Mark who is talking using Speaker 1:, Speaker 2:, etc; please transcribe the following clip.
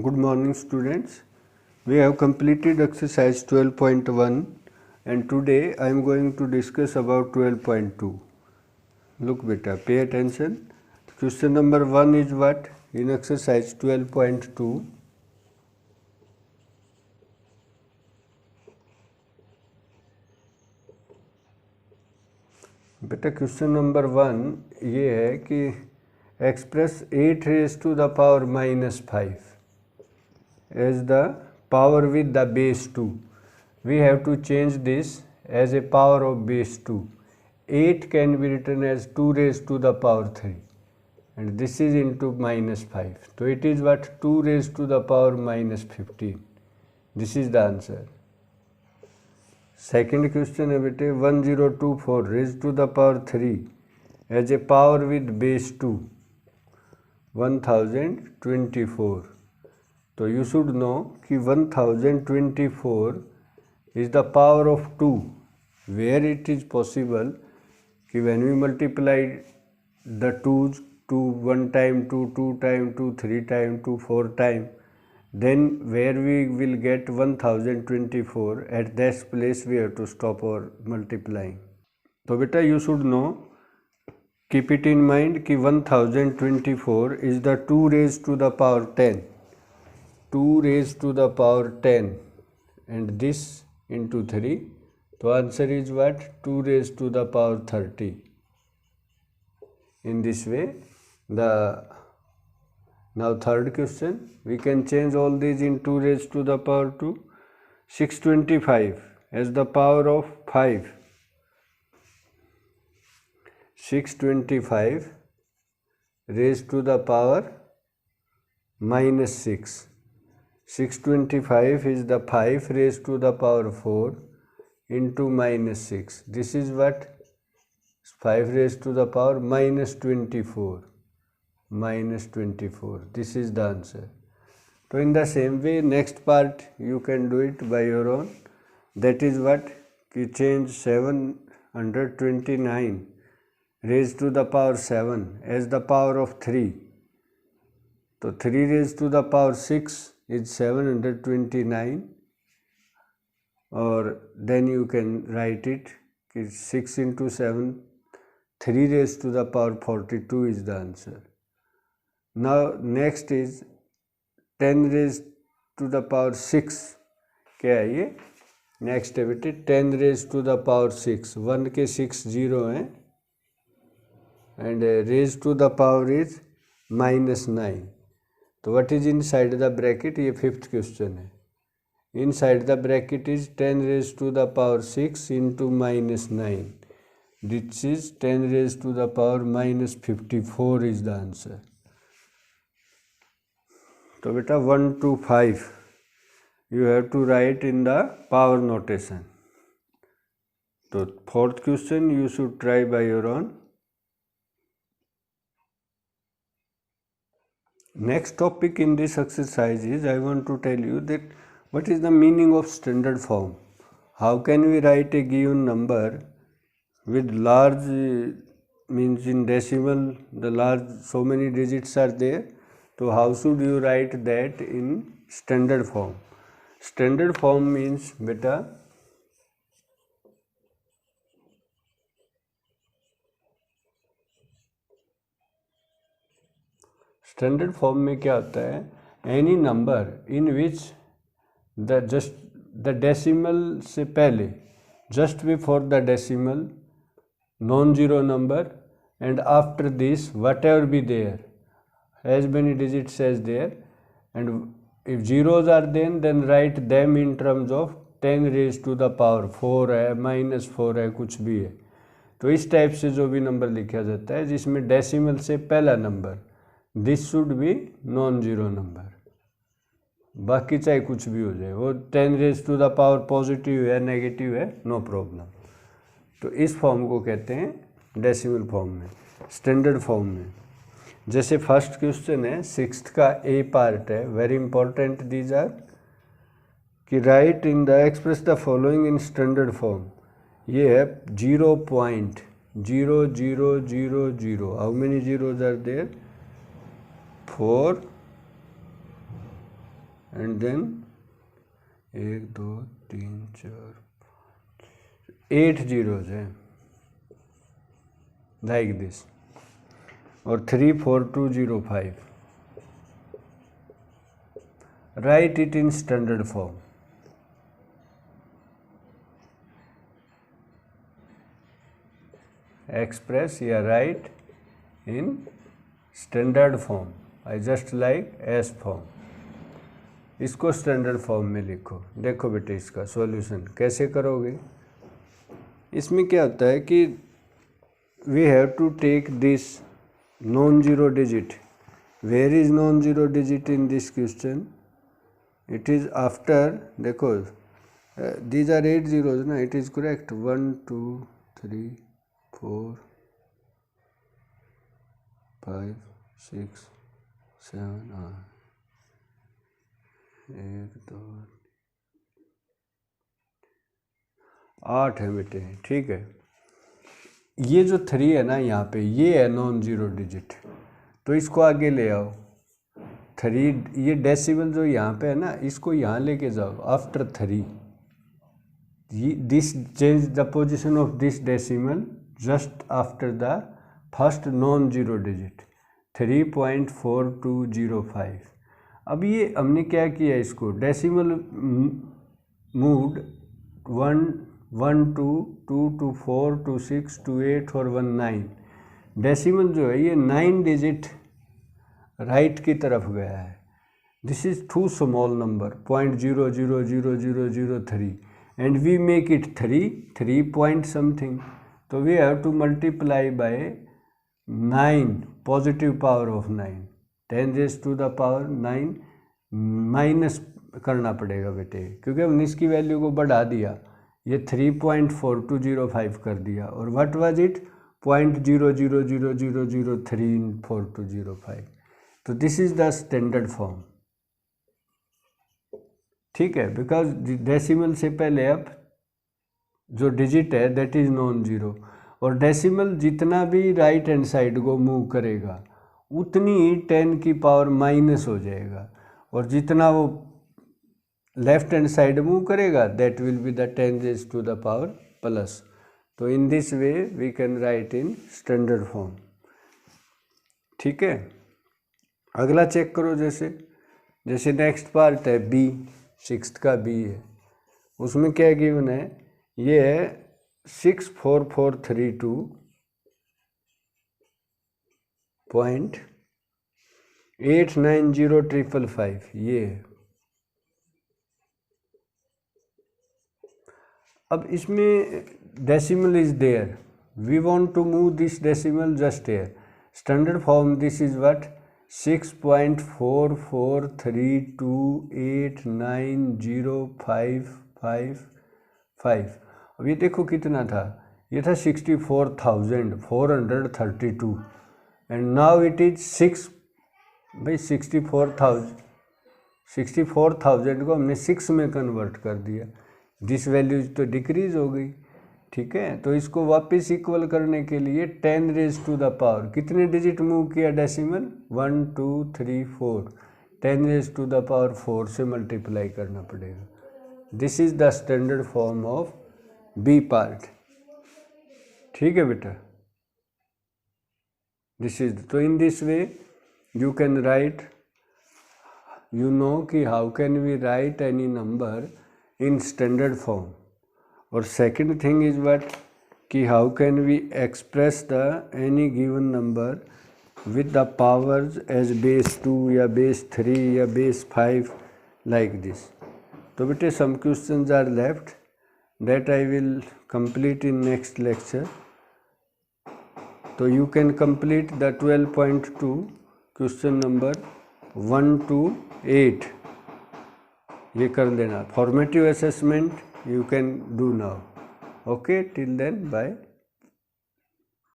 Speaker 1: Good morning students. We have completed exercise 12.1 and today I am going to discuss about 12.2. Look beta, pay attention. Question number 1 is what? In exercise 12.2. बेटा question number 1 ये है कि express 8 raise to the power -5 as the power with the base 2. We have to change this as a power of base 2. 8 can be written as 2 raised to the power 3 and this is into -5. So it is what? 2 raised to the power -15. This is the answer. Second question है बेटे 1024 raised to the power 3 as a power with base 2 1024. तो you should know कि 1024 is the power of 2 where it is possible कि when we multiply the 2's to 1 time 2, 2 time 2, 3 time 2, 4 time, then where we will get 1024 at that place we have to stop our multiplying. तो बेटा you should know, keep it in mind कि 1024 is the 2 raised to the power 10. 2 raised to the power 10 and this into 3. So answer is what? 2 raised to the power 30. In this way, now third question, we can change all these in 2 raised to the power 2. 625 as the power of 5. 625 raised to the power -6. 625 is the 5 raised to the power 4 into -6. This is what? 5 raised to the power -24. -24. This is the answer. So in the same way, next part you can do it by your own. That is what? You change 729 raised to the power 7 as the power of 3. So 3 raised to the power 6 is 729, or then you can write it 6 into 7, 3 raised to the power 42 is the answer. Now next is 10 raised to the power 6. क्या है ये? Next है बेटे 10 raised to the power 6. 1 के 6 0 हैं and raised to the power is -9. तो what is inside the bracket? ये fifth question है. Inside the bracket is 10 raised to the power 6 into -9. This is 10 raised to the power -54 is the answer. तो बेटा 1 to 5 you have to write in the power notation. तो fourth question you should try by your own. Next topic in this exercise is I want to tell you that what is the meaning of standard form. How can we write a given number with large means in decimal, the large so many digits are there. So how should you write that in standard form? Standard form means beta standard form में क्या होता है? Any number in which the decimal से पहले, just before the decimal, non zero number and after this whatever be there, as many digits as there, and if zeros are then write them in terms of 10 raised to the power 4 है, -4 है, कुछ भी है. तो इस type से जो भी नंबर लिखा जाता है जिसमें डेसिमल से पहला number, this should be non zero number. बाकी चाहे कुछ भी हो जाए, वो 10 raised to the power positive है, नेगेटिव है, नो प्रॉब्लम. तो इस फॉर्म को कहते हैं डेसिमल फॉर्म में, स्टैंडर्ड फॉर्म में. जैसे फर्स्ट क्वेश्चन है, सिक्स्थ का ए पार्ट है, वेरी इंपॉर्टेंट दीज आर, कि write in the express the following in standard form. ये है 0.0000. How many zeros are there? 4 and then 1 2 3 4 8 zeros है लाइक दिस, और 34205. Write it in standard form. Express या write in standard form. I just like S form. इसको standard form में लिखो. देखो बेटे इसका सॉल्यूशन कैसे करोगे. इसमें क्या होता है कि we have to take this non zero digit. Where is non zero digit in this question? It is after, देखो दीज आर 8 zeros ना, इट इज करेक्ट. 1 2 3 4 5 6 7 1 2 8 है बेटे. ठीक है, ये जो 3 है ना यहाँ पे, ये है नॉन जीरो डिजिट, तो इसको आगे ले आओ. 3, ये डेसिमल जो यहाँ पे है ना, इसको यहाँ लेके जाओ after 3. This change the position of this decimal just after the first non zero digit 3.4205. अब ये हमने क्या किया, इसको decimal mood 1 1 2 2 to 4 to 6 to 8 और 1 9. डेसिमल जो है ये 9 डिजिट राइट की तरफ गया है. This is too small number 0.000003 and we make it 3 point something. तो we have to multiply by 9 positive power of 9 10 raised to the power 9 minus करना पड़ेगा बेटे, क्योंकि हमने इसकी वैल्यू को बढ़ा दिया. ये 3.4205 कर दिया, और व्हाट वाज इट 0.000003 इन 4205. तो this is the standard form. ठीक है, बिकॉज डेसिमल से पहले अब जो डिजिट है दैट इज नॉन जीरो, और डेसिमल जितना भी राइट हैंड साइड को मूव करेगा उतनी ही 10 की पावर माइनस हो जाएगा, और जितना वो लेफ्ट हैंड साइड मूव करेगा that will be the 10 raised to the power plus. तो in this way we can write in standard form. ठीक है, अगला चेक करो. जैसे नेक्स्ट पार्ट है बी, 6th का बी है, उसमें क्या गिवन है, ये है 64432.890555. ये है. अब इसमें decimal is there, we want to move this decimal just here. Standard form this is what 6.4432890555. अब ये देखो कितना था, ये था 64,432 एंड नाउ इट इज 6. भाई 64,000 को हमने 6 में कन्वर्ट कर दिया. दिस वैल्यू तो डिक्रीज हो गई. ठीक है, तो इसको वापस इक्वल करने के लिए 10 raised to the power, कितने डिजिट मूव किया decimal 1 2 3 4, 10 raised to the power 4 से मल्टीप्लाई करना पड़ेगा. This is the standard form of B part. ठीक है बेटा, दिस इज. तो in this way you can write, you know कि how can we write any number in standard form. और second thing is what कि how can we express the any given number with the powers as base 2 या base 3 या base 5 like this. तो बेटे some questions are left that I will complete in next lecture. तो you can complete the 12.2 question number 1 to 8. ये कर देना. Formative assessment you can do now. Okay, till then, bye.